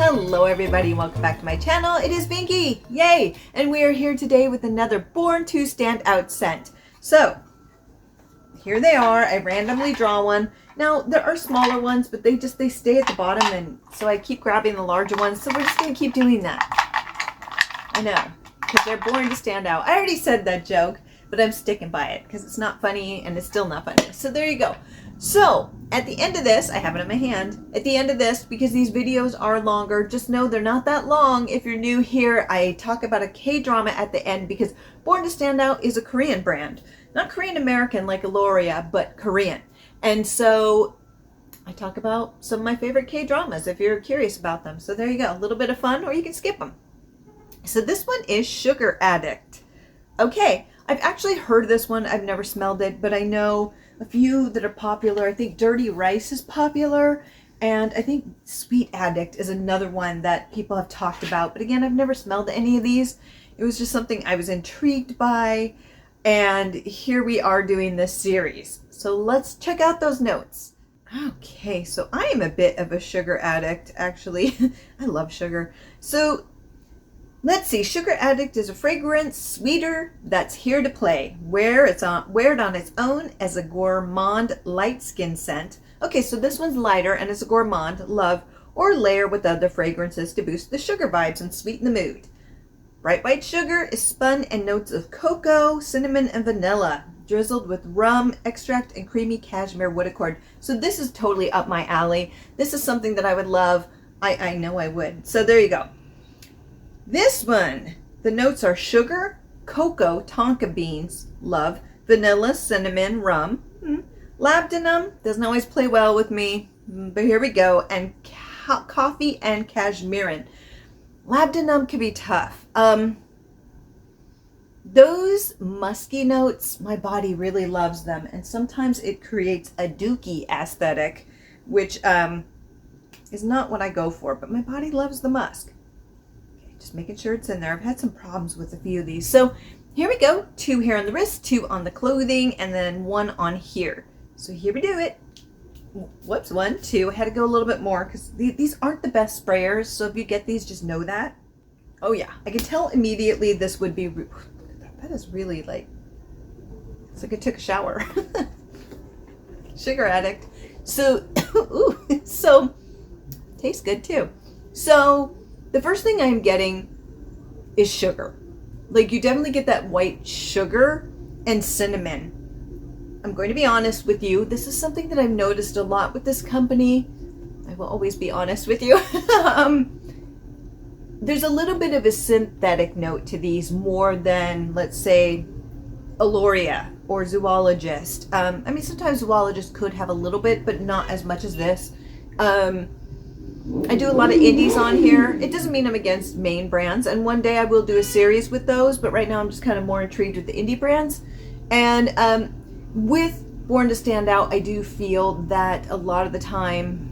Hello everybody, welcome back to my channel. It is Binky, yay! And we are here today with another Born to Stand Out scent. So, here they are. I randomly draw one. Now, there are smaller ones, but they stay at the bottom, and so I keep grabbing the larger ones, so we're just going to keep doing that. I know, because they're born to stand out. I already said that joke, but I'm sticking by it, because it's not funny, and it's still not funny. So there you go. So, at the end of this, I have it in my hand. At the end of this, because these videos are longer, just know they're not that long. If you're new here, I talk about a K-drama at the end because Born to Stand Out is a Korean brand. Not Korean American like Aloria, but Korean. And so I talk about some of my favorite K-dramas if you're curious about them. So there you go. A little bit of fun, or you can skip them. So this one is Sugar Addict. Okay, I've actually heard of this one. I've never smelled it, but I know a few that are popular. I think Dirty Rice is popular, and I think Sweet Addict is another one that people have talked about. But again, I've never smelled any of these. It was just something I was intrigued by, and here we are doing this series. So let's check out those notes. Okay, so I am a bit of a sugar addict, actually. I love sugar. So let's see, Sugar Addict is a fragrance sweeter that's here to play. Wear it on its own as a gourmand light skin scent. Okay, so this one's lighter and is a gourmand, love, or layer with other fragrances to boost the sugar vibes and sweeten the mood. Bright white sugar is spun and notes of cocoa, cinnamon, and vanilla, drizzled with rum extract and creamy cashmere wood accord. So this is totally up my alley. This is something that I would love. I know I would. So there you go. This one, the notes are sugar, cocoa, tonka beans, love, vanilla, cinnamon, rum, labdanum, doesn't always play well with me, but here we go, and coffee and cashmerean. Labdanum can be tough. Those musky notes, my body really loves them, and sometimes it creates a dookie aesthetic, which is not what I go for, but my body loves the musk. Just making sure it's in there. I've had some problems with a few of these. So here we go. 2 here on the wrist, 2 on the clothing, and then 1 on here. So here we do it. Whoops, 1, 2. I had to go a little bit more because these aren't the best sprayers. So if you get these, just know that. Oh yeah, I can tell immediately this would be, that is really like, it's like I took a shower. Sugar Addict. So, ooh, so tastes good too. So the first thing I'm getting is sugar. Like, you definitely get that white sugar and cinnamon. I'm going to be honest with you. This is something that I've noticed a lot with this company. I will always be honest with you. There's a little bit of a synthetic note to these more than, let's say, Aloria or Zoologist. I mean, sometimes Zoologist could have a little bit, but not as much as this. I do a lot of indies on here. It doesn't mean I'm against main brands, and one day I will do a series with those, but right now I'm just kind of more intrigued with the indie brands. And with Born to Stand Out, I do feel that a lot of the time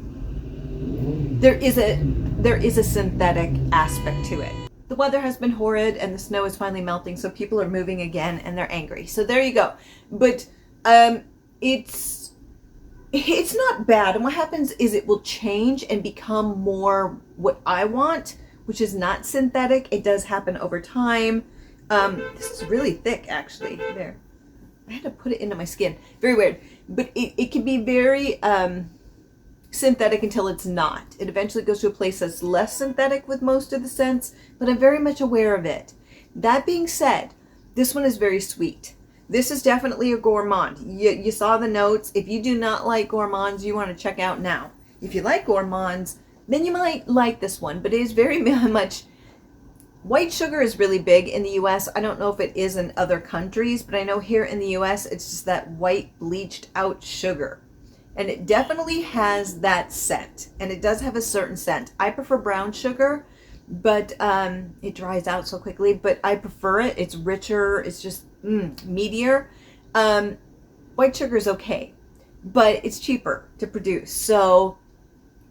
there is a synthetic aspect to it. The weather has been horrid and the snow is finally melting, so people are moving again and they're angry. So there you go. But it's not bad, and what happens is it will change and become more what I want, which is not synthetic. It does happen over time. This is really thick, actually. There, I had to put it into my skin. Very weird, but it can be very synthetic until it's not. It eventually goes to a place that's less synthetic with most of the scents, but I'm very much aware of it. That being said, this one is very sweet. This is definitely a gourmand. You saw the notes. If you do not like gourmands, you want to check out now. If you like gourmands, then you might like this one, but it is very much, white sugar is really big in the US. I don't know if it is in other countries, but I know here in the US, it's just that white bleached out sugar. And it definitely has that scent, and it does have a certain scent. I prefer brown sugar, but it dries out so quickly, but I prefer it. It's richer. It's just meatier. White sugar is okay, but it's cheaper to produce. So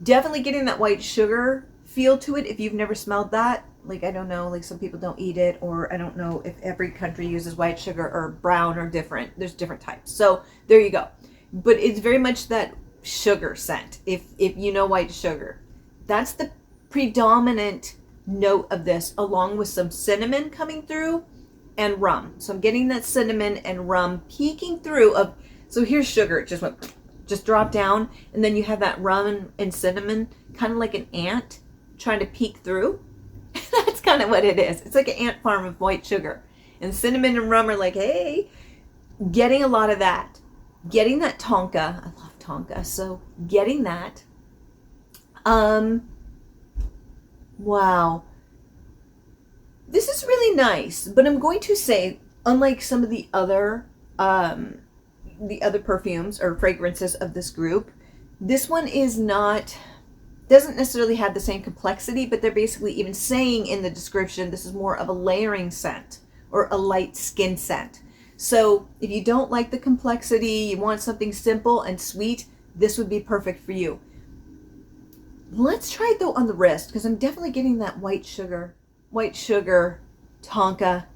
definitely getting that white sugar feel to it. If you've never smelled that, like, I don't know, like some people don't eat it, or I don't know if every country uses white sugar or brown or different. There's different types. So there you go. But it's very much that sugar scent. If you know white sugar, that's the predominant note of this, along with some cinnamon coming through and rum. So I'm getting that cinnamon and rum peeking through of, so here's sugar, it just dropped down, and then you have that rum and cinnamon, kind of like an ant trying to peek through. That's kind of what it is. It's like an ant farm of white sugar. And cinnamon and rum are like, hey, getting a lot of that. Getting that tonka. I love tonka. So getting that. Wow. This is really nice, but I'm going to say, unlike some of the other perfumes or fragrances of this group, this one doesn't necessarily have the same complexity, but they're basically even saying in the description, this is more of a layering scent or a light skin scent. So if you don't like the complexity, you want something simple and sweet, this would be perfect for you. Let's try it though on the wrist, because I'm definitely getting that white sugar, tonka,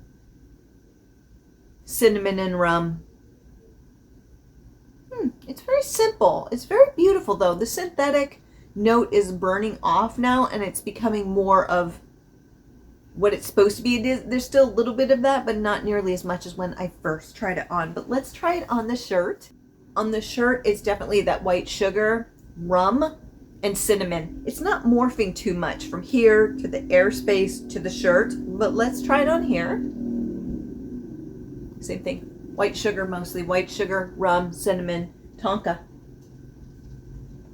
cinnamon and rum. It's very simple. It's very beautiful though. The synthetic note is burning off now, and it's becoming more of what it's supposed to be. There's still a little bit of that, but not nearly as much as when I first tried it on. But let's try it on the shirt. On the shirt, it's definitely that white sugar, rum, and cinnamon. It's not morphing too much from here to the airspace to the shirt, but let's try it on here. Same thing. White sugar, mostly white sugar, rum, cinnamon, tonka.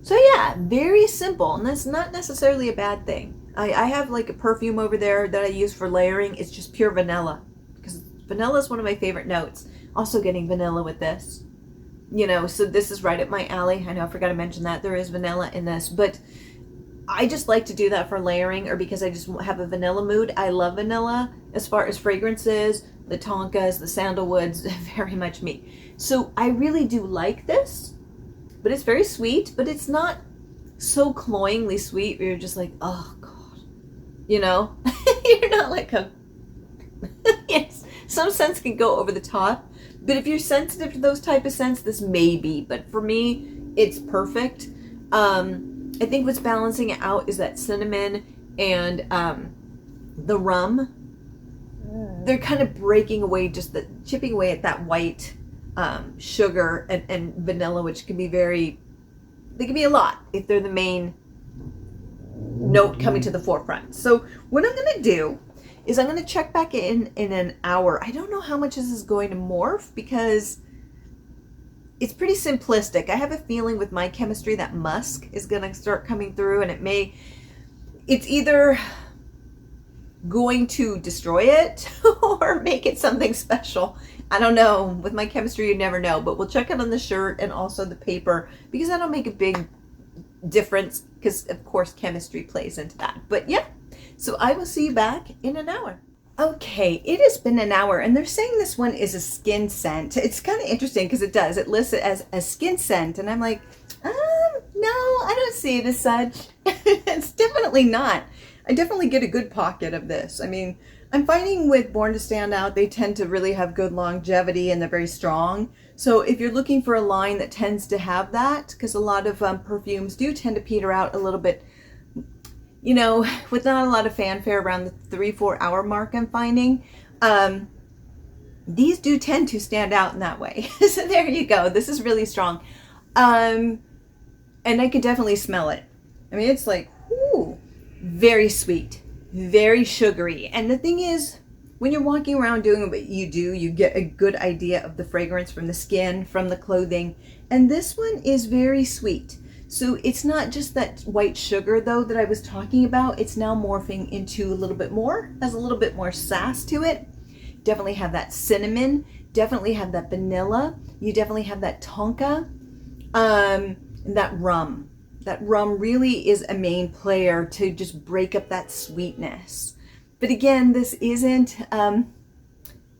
So yeah, very simple, and that's not necessarily a bad thing. I have like a perfume over there that I use for layering. It's just pure vanilla, because vanilla is one of my favorite notes. Also getting vanilla with this. You know, so this is right up my alley. I know I forgot to mention that. There is vanilla in this, but I just like to do that for layering, or because I just have a vanilla mood. I love vanilla as far as fragrances, the tonkas, the sandalwoods, very much me. So I really do like this. But it's very sweet, but it's not so cloyingly sweet where you're just like, oh God, you know? You're not like yes, some scents can go over the top, but if you're sensitive to those type of scents, this may be, but for me, it's perfect. I think what's balancing it out is that cinnamon and the rum. They're kind of breaking away, chipping away at that white sugar and vanilla, which can be they can be a lot if they're the main note coming to the forefront. So what I'm going to do is I'm going to check back in an hour. I don't know how much this is going to morph, because it's pretty simplistic. I have a feeling with my chemistry that musk is going to start coming through, and it's either going to destroy it or make it something special. I don't know. With my chemistry, you never know. But we'll check it on the shirt and also the paper, because that'll make a big difference, because of course chemistry plays into that. But yeah, so I will see you back in an hour. Okay, it has been an hour, and they're saying this one is a skin scent. It's kind of interesting because it lists it as a skin scent, and I'm like, no, I don't see it as such. It's definitely not. I definitely get a good pocket of this. I mean, I'm finding with Born to Stand Out, they tend to really have good longevity, and they're very strong. So if you're looking for a line that tends to have that, because a lot of perfumes do tend to peter out a little bit, you know, with not a lot of fanfare around the 3-4 hour mark, I'm finding, these do tend to stand out in that way. So there you go. This is really strong. And I can definitely smell it. I mean, it's like, ooh, very sweet, very sugary. And the thing is, when you're walking around doing what you do, you get a good idea of the fragrance from the skin, from the clothing. And this one is very sweet. So it's not just that white sugar though that I was talking about. It's now morphing into a little bit more, has a little bit more sass to it. Definitely have that cinnamon, definitely have that vanilla. You definitely have that tonka, and that rum. That rum really is a main player to just break up that sweetness. But again, this isn't,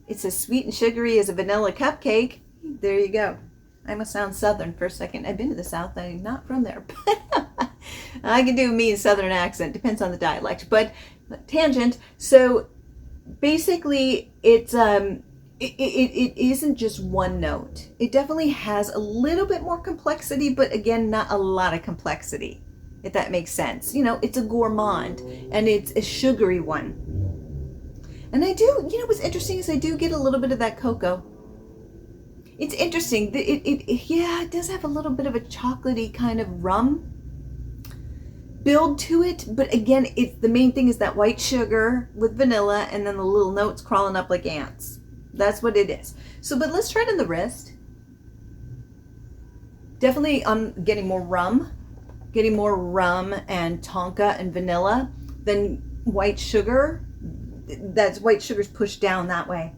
it's as sweet and sugary as a vanilla cupcake. There you go. I must sound Southern for a second. I've been to the South. I'm not from there. But I can do a mean Southern accent. Depends on the dialect. But tangent. So basically, it isn't just one note. It definitely has a little bit more complexity, but again, not a lot of complexity. if that makes sense. You know, it's a gourmand and it's a sugary one. And I do, you know, what's interesting is I do get a little bit of that cocoa. It's interesting. Yeah, it does have a little bit of a chocolatey kind of rum build to it. But again, the main thing is that white sugar with vanilla and then the little notes crawling up like ants. That's what it is. So, but let's try it on the wrist. Definitely I'm getting more rum and tonka and vanilla than white sugar. That's white sugar's pushed down that way.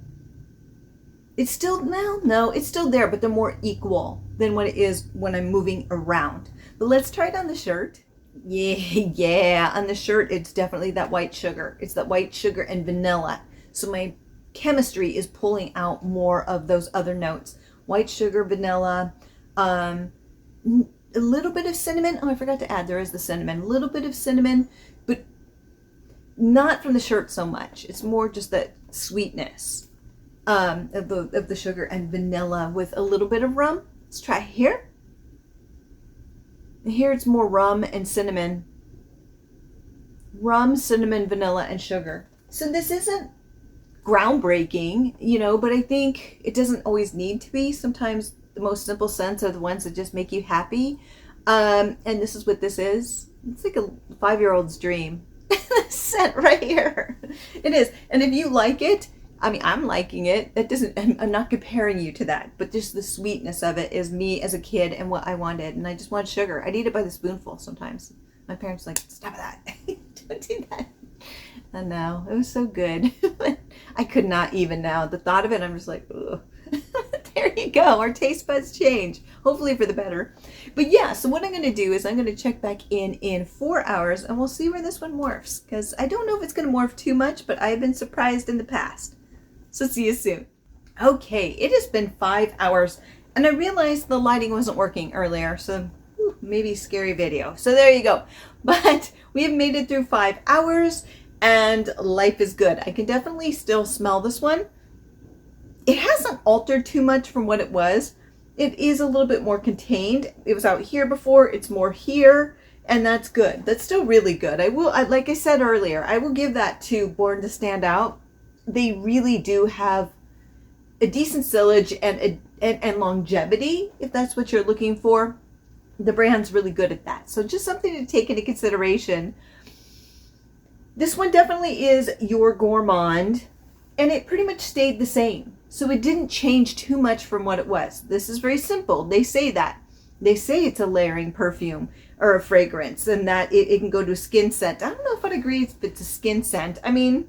It's still, no, it's still there, but they're more equal than what it is when I'm moving around. But let's try it on the shirt. Yeah, on the shirt, it's definitely that white sugar. It's that white sugar and vanilla. So my chemistry is pulling out more of those other notes. White sugar, vanilla, a little bit of cinnamon. Oh, I forgot to add, there is the cinnamon. A little bit of cinnamon, but not from the shirt so much. It's more just that sweetness of the sugar and vanilla with a little bit of rum. Let's try here. And here it's more rum and cinnamon. Rum, cinnamon, vanilla, and sugar. So this isn't groundbreaking, you know, but I think it doesn't always need to be. Sometimes the most simple scents are the ones that just make you happy. And this is what this is. It's like a 5-year-old's dream. Scent right here. It is. And if you like it, I mean, I'm liking it. That doesn't, I'm not comparing you to that, but just the sweetness of it is me as a kid and what I wanted. And I just want sugar. I'd eat it by the spoonful sometimes. My parents were like, stop that. Don't do that. I know. It was so good. I could not even now. The thought of it, I'm just like, ugh. There you go. Our taste buds change. Hopefully for the better. But yeah, so what I'm going to do is I'm going to check back in 4 hours and we'll see where this one morphs. Because I don't know if it's going to morph too much, but I've been surprised in the past. So see you soon. Okay, it has been 5 hours and I realized the lighting wasn't working earlier. So maybe scary video. So there you go. But we have made it through 5 hours and life is good. I can definitely still smell this one. It hasn't altered too much from what it was. It is a little bit more contained. It was out here before, it's more here, and that's good. That's still really good. Like I said earlier, I will give that to Born to Stand Out. They really do have a decent sillage and longevity, if that's what you're looking for. The brand's really good at that. So just something to take into consideration. This one definitely is your gourmand, and it pretty much stayed the same. So it didn't change too much from what it was. This is very simple. They say that. They say it's a layering perfume or a fragrance and that it can go to a skin scent. I don't know if I'd agree if it's a skin scent. I mean,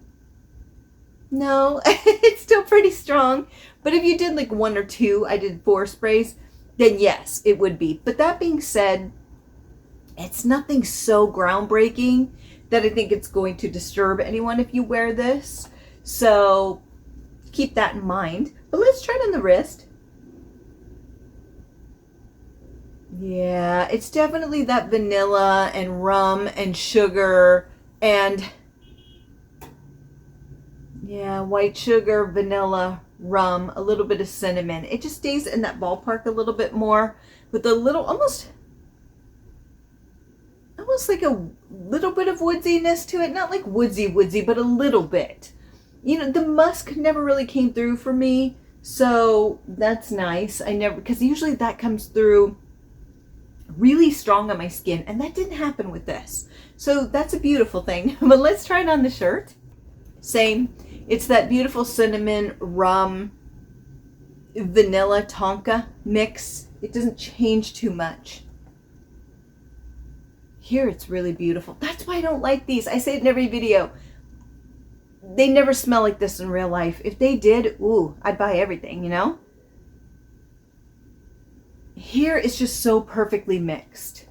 no, it's still pretty strong. But if you did like 1 or 2, I did 4 sprays, then yes, it would be. But that being said, it's nothing so groundbreaking that I think it's going to disturb anyone if you wear this. So keep that in mind. But let's try it on the wrist. Yeah, it's definitely that vanilla and rum and sugar and yeah, white sugar, vanilla, rum, a little bit of cinnamon. It just stays in that ballpark a little bit more with a little, almost like a little bit of woodsiness to it. Not like woodsy, but a little bit. You know, the musk never really came through for me, so that's nice. Because usually that comes through really strong on my skin, and that didn't happen with this. So that's a beautiful thing. But let's try it on the shirt. Same. It's that beautiful cinnamon, rum, vanilla, tonka mix. It doesn't change too much. Here it's really beautiful. That's why I don't like these. I say it in every video. They never smell like this in real life. If they did, ooh, I'd buy everything, you know? Here it's just so perfectly mixed.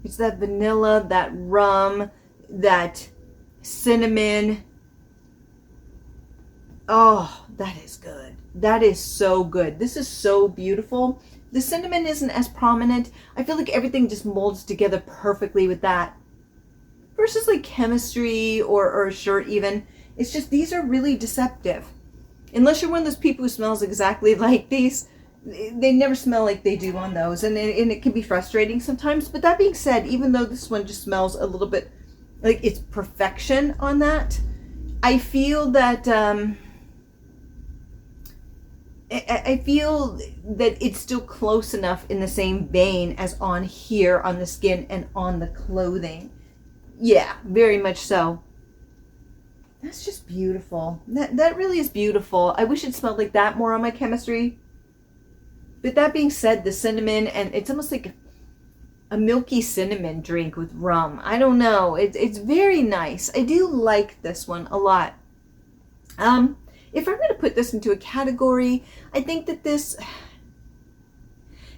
It's that vanilla, that rum, that cinnamon. Oh, that is good. That is so good. This is so beautiful. The cinnamon isn't as prominent. I feel like everything just molds together perfectly with that. Versus like chemistry or a shirt even. It's just, these are really deceptive. Unless you're one of those people who smells exactly like these, they never smell like they do on those, and it can be frustrating sometimes. But that being said, even though this one just smells a little bit like it's perfection on that, I feel that I feel that it's still close enough in the same vein as on here on the skin and on the clothing. Yeah, very much so. That's just beautiful. That really is beautiful. I wish it smelled like that more on my chemistry. But that being said, the cinnamon, and it's almost like a milky cinnamon drink with rum. I don't know. It's very nice. I do like this one a lot. If I'm going to put this into a category, I think that this,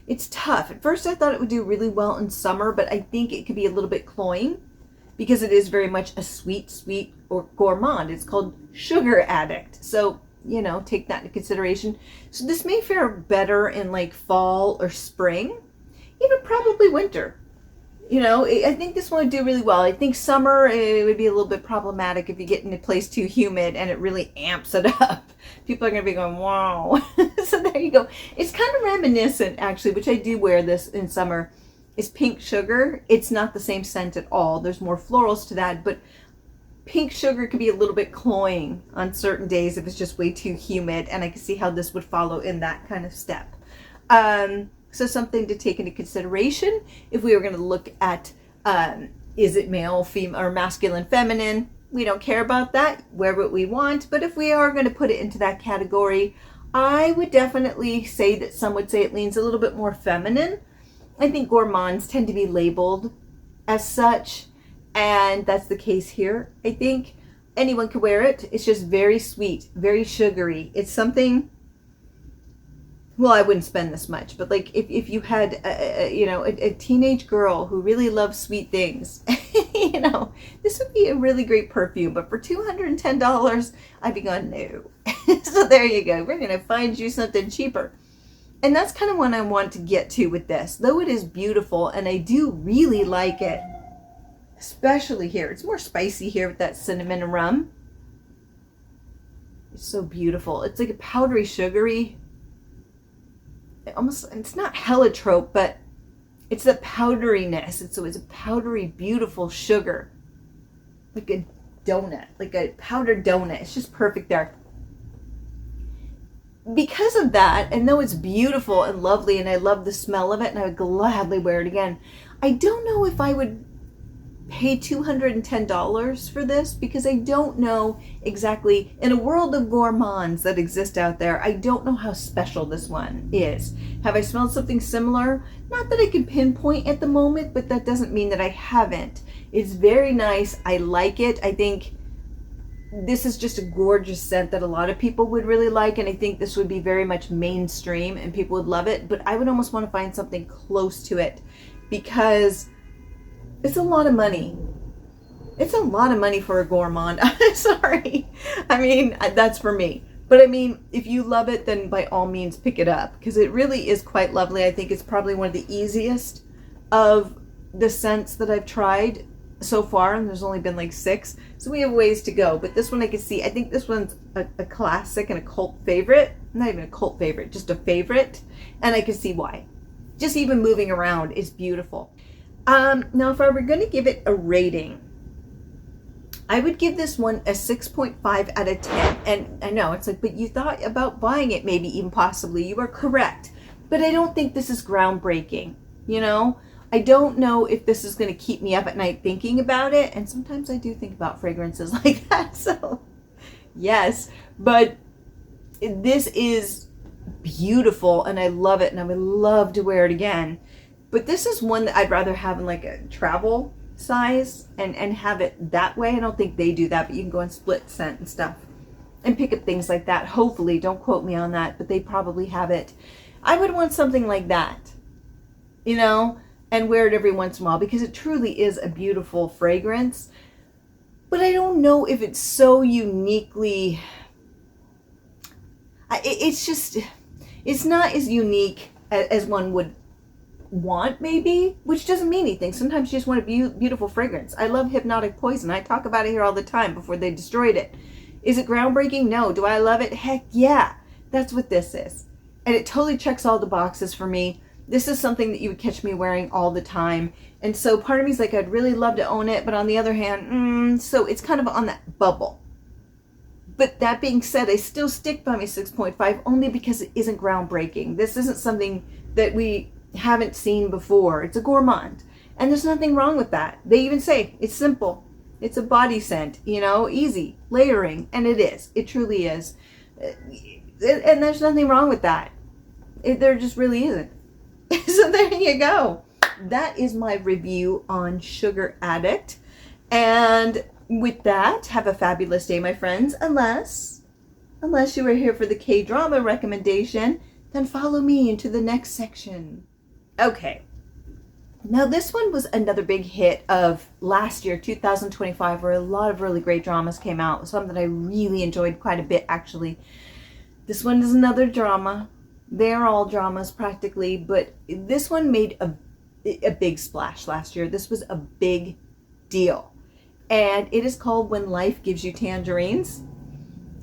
it's tough. At first I thought it would do really well in summer, but I think it could be a little bit cloying because it is very much a sweet or gourmand. It's called Sugar Addict. So, you know, take that into consideration. So this may fare better in like fall or spring, even probably winter. You know, I think this one would do really well. I think summer, it would be a little bit problematic if you get in a place too humid and it really amps it up. People are going to be going, wow. So there you go. It's kind of reminiscent, actually, which I do wear this in summer, is Pink Sugar. It's not the same scent at all. There's more florals to that, but Pink Sugar could be a little bit cloying on certain days if it's just way too humid, and I can see how this would follow in that kind of step. So something to take into consideration if we were going to look at is it male, female, or masculine, feminine. We don't care about that. Wear what we want. But if we are going to put it into that category, I would definitely say that some would say it leans a little bit more feminine. I think gourmands tend to be labeled as such, and that's the case here. I think anyone could wear it. It's just very sweet, very sugary. It's something, well, I wouldn't spend this much, but like if you had a teenage girl who really loves sweet things, you know, this would be a really great perfume. But for $210, I'd be going, no. So there you go. We're going to find you something cheaper. And that's kind of what I want to get to with this. Though it is beautiful, and I do really like it, especially here. It's more spicy here with that cinnamon and rum. It's so beautiful. It's like a powdery, sugary, almost, it's not heliotrope, but it's the powderiness. It's a powdery, beautiful sugar. Like a donut, like a powdered donut. It's just perfect there. Because of that, and though it's beautiful and lovely, and I love the smell of it, and I would gladly wear it again, I don't know if I would pay $210 for this, because I don't know exactly, in a world of gourmands that exist out there, I don't know how special this one is. Have I smelled something similar? Not that I can pinpoint at the moment, but that doesn't mean that I haven't. It's very nice. I like it. I think this is just a gorgeous scent that a lot of people would really like, and I think this would be very much mainstream and people would love it, but I would almost want to find something close to it, because it's a lot of money. It's a lot of money for a gourmand. I'm sorry. I mean, that's for me. But I mean, if you love it, then by all means pick it up, because it really is quite lovely. I think it's probably one of the easiest of the scents that I've tried so far, and there's only been like 6, so we have ways to go. But this one I can see, I think this one's a classic and a cult favorite. Not even a cult favorite, just a favorite, and I can see why. Just even moving around is beautiful. Now if I were going to give it a rating, I would give this one a 6.5 out of 10. And I know it's like, but you thought about buying it, maybe even possibly. You are correct, but I don't think this is groundbreaking. You know, I don't know if this is going to keep me up at night thinking about it. And sometimes I do think about fragrances like that. So yes, but this is beautiful and I love it, and I would love to wear it again. But this is one that I'd rather have in like a travel size and have it that way. I don't think they do that, but you can go and split scent and stuff and pick up things like that. Hopefully, don't quote me on that, but they probably have it. I would want something like that, you know, and wear it every once in a while, because it truly is a beautiful fragrance. But I don't know if it's so uniquely, it's not as unique as one would want, maybe, which doesn't mean anything. Sometimes you just want a beautiful fragrance. I love Hypnotic Poison. I talk about it here all the time before they destroyed it. Is it groundbreaking? No. Do I love it? Heck yeah. That's what this is. and it totally checks all the boxes for me. This is something that you would catch me wearing all the time. And so part of me is like, I'd really love to own it, but on the other hand, so it's kind of on that bubble. But that being said, I still stick by my 6.5 only because it isn't groundbreaking. This isn't something that we haven't seen before. It's a gourmand. And there's nothing wrong with that. They even say it's simple. It's a body scent, you know, easy, layering. And it is. It truly is. And there's nothing wrong with that. There just really isn't. So there you go. That is my review on Sugar Addict. And with that, have a fabulous day, my friends. Unless you are here for the K-drama recommendation, then follow me into the next section. Okay. Now this one was another big hit of last year, 2025, where a lot of really great dramas came out. Some that I really enjoyed quite a bit, actually. This one is another drama. They're all dramas practically, but this one made a big splash last year. This was a big deal. And it is called When Life Gives You Tangerines.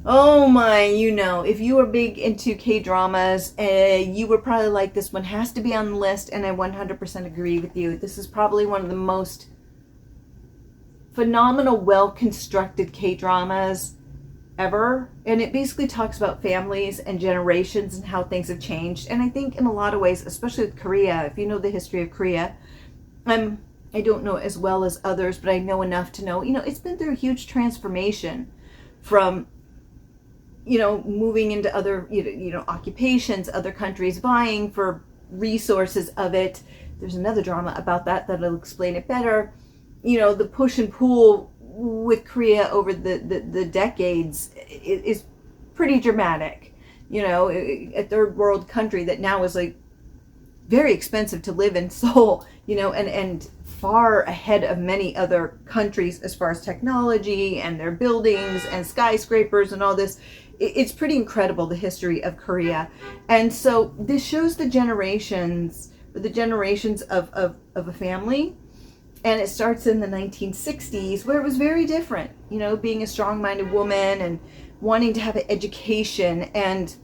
Oh my, you know, if you are big into K-dramas, you would probably like this one. Has to be on the list, and I 100% agree with you. This is probably one of the most phenomenal, well-constructed K-dramas ever. And it basically talks about families and generations and how things have changed. And I think in a lot of ways, especially with Korea, if you know the history of Korea, I don't know as well as others, but I know enough to know, you know, it's been through a huge transformation from, you know, moving into other, you know, occupations, other countries vying for resources of it. There's another drama about that'll explain it better. You know, the push and pull with Korea over the decades is pretty dramatic. You know, a third world country that now is like very expensive to live in Seoul, you know, and far ahead of many other countries as far as technology and their buildings and skyscrapers and all this. It's pretty incredible, the history of Korea. And so this shows the generations of a family. And it starts in the 1960s, where it was very different, you know, being a strong-minded woman and wanting to have an education, and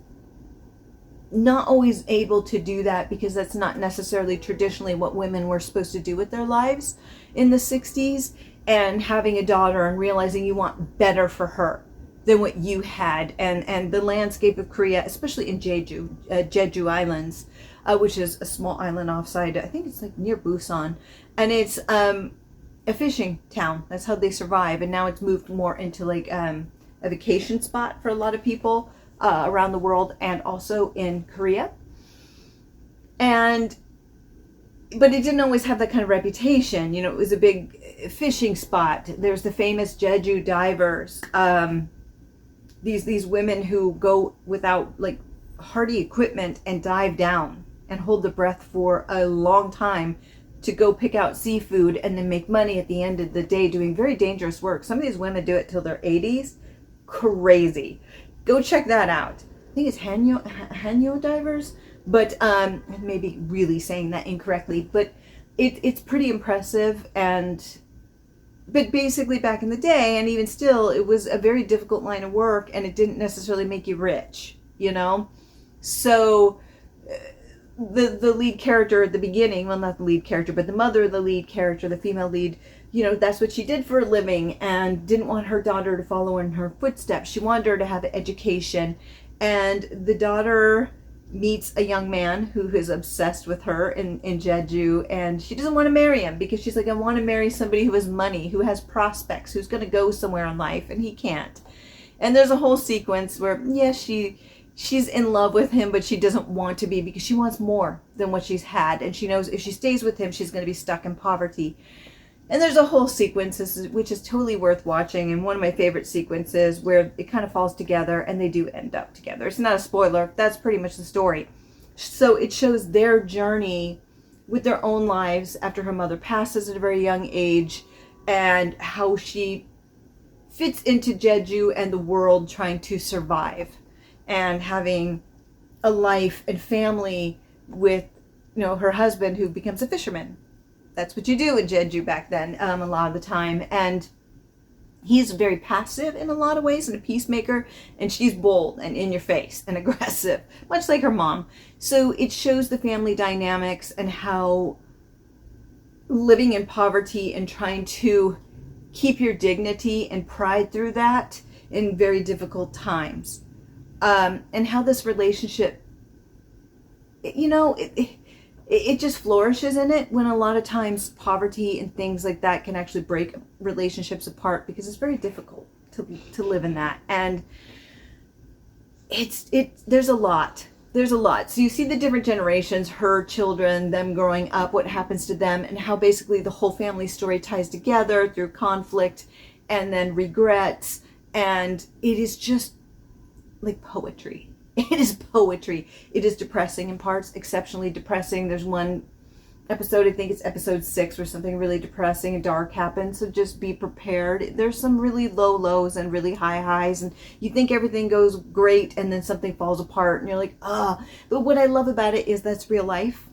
not always able to do that because that's not necessarily traditionally what women were supposed to do with their lives in the 60s, and having a daughter and realizing you want better for her than what you had. And the landscape of Korea, especially in Jeju Islands, which is a small island offside, I think it's like near Busan, and it's a fishing town. That's how they survive. And now it's moved more into like a vacation spot for a lot of people around the world, and also in Korea. But it didn't always have that kind of reputation. You know, it was a big fishing spot. There's the famous Jeju divers. These women who go without like hardy equipment and dive down and hold the breath for a long time to go pick out seafood and then make money at the end of the day doing very dangerous work. Some of these women do it till their 80s. Crazy. Go check that out. I think it's Hanyo divers, but I may be really saying that incorrectly, but it's pretty impressive. But basically back in the day, and even still, it was a very difficult line of work, and it didn't necessarily make you rich, you know? So the lead character at the beginning, well, not the lead character, but the mother of the lead character, the female lead, you know, that's what she did for a living, and didn't want her daughter to follow in her footsteps. She wanted her to have an education, and the daughter meets a young man who is obsessed with her in Jeju, and she doesn't want to marry him because she's like, I want to marry somebody who has money, who has prospects, who's going to go somewhere in life, and he can't. And there's a whole sequence where, yes, she's in love with him, but she doesn't want to be because she wants more than what she's had, and she knows if she stays with him, she's going to be stuck in poverty. And there's a whole sequence which is totally worth watching, and one of my favorite sequences where it kind of falls together and they do end up together. It's not a spoiler. That's pretty much the story. So it shows their journey with their own lives after her mother passes at a very young age, and how she fits into Jeju and the world trying to survive, and having a life and family with, you know, her husband who becomes a fisherman. That's what you do in Jeju back then, a lot of the time. And He's very passive in a lot of ways and a peacemaker, and she's bold and in your face and aggressive, much like her mom. So it shows the family dynamics and how living in poverty and trying to keep your dignity and pride through that in very difficult times. And how this relationship, you know, it just flourishes in it, when a lot of times poverty and things like that can actually break relationships apart, because it's very difficult to live in that. And there's a lot. So you see the different generations, her children, them growing up, what happens to them, and how basically the whole family story ties together through conflict and then regrets. And it is just like poetry. It is poetry. It is depressing in parts, exceptionally depressing. There's one episode, I think it's episode 6, where something really depressing and dark happens. So just be prepared. There's some really low lows and really high highs, and you think everything goes great, and then something falls apart, and you're like, ah. But what I love about it is that's real life.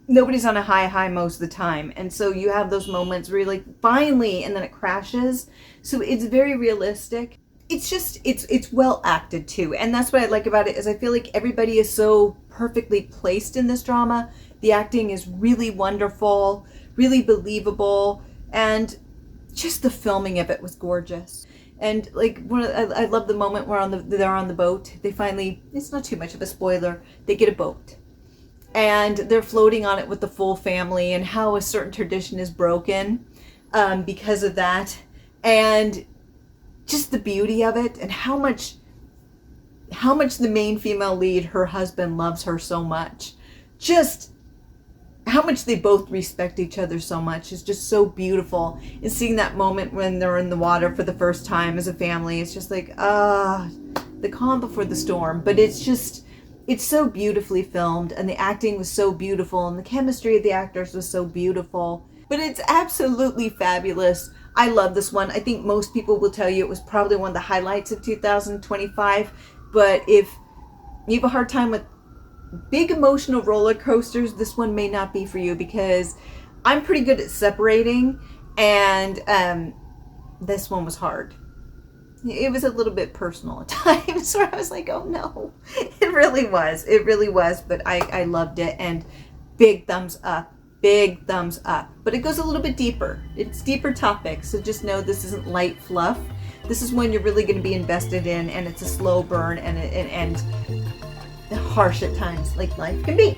Nobody's on a high most of the time, and so you have those moments where you're like, finally, and then it crashes. So it's very realistic. It's just, it's well acted too. And that's what I like about it, is I feel like everybody is so perfectly placed in this drama. The acting is really wonderful, really believable, and just the filming of it was gorgeous. And like, I love the moment where they're on the boat. They finally, it's not too much of a spoiler, they get a boat. And they're floating on it with the full family, and how a certain tradition is broken because of that. And just the beauty of it, and how much the main female lead, her husband, loves her so much. Just how much they both respect each other so much is just so beautiful. And seeing that moment when they're in the water for the first time as a family, it's just like, the calm before the storm. But it's so beautifully filmed, and the acting was so beautiful, and the chemistry of the actors was so beautiful. But it's absolutely fabulous. I love this one. I think most people will tell you it was probably one of the highlights of 2025. But if you have a hard time with big emotional roller coasters, this one may not be for you, because I'm pretty good at separating, and this one was hard. It was a little bit personal at times, where I was like, oh no. It really was. But I loved it, and big thumbs up. But it goes a little bit deeper. It's deeper topics, so just know this isn't light fluff. This is one you're really going to be invested in, and it's a slow burn, and harsh at times, like life can be.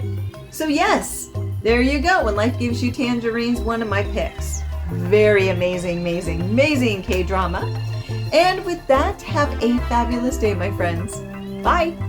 So yes, there you go. When Life Gives You Tangerines, one of my picks. Very amazing K-drama. And with that, have a fabulous day, my friends. Bye.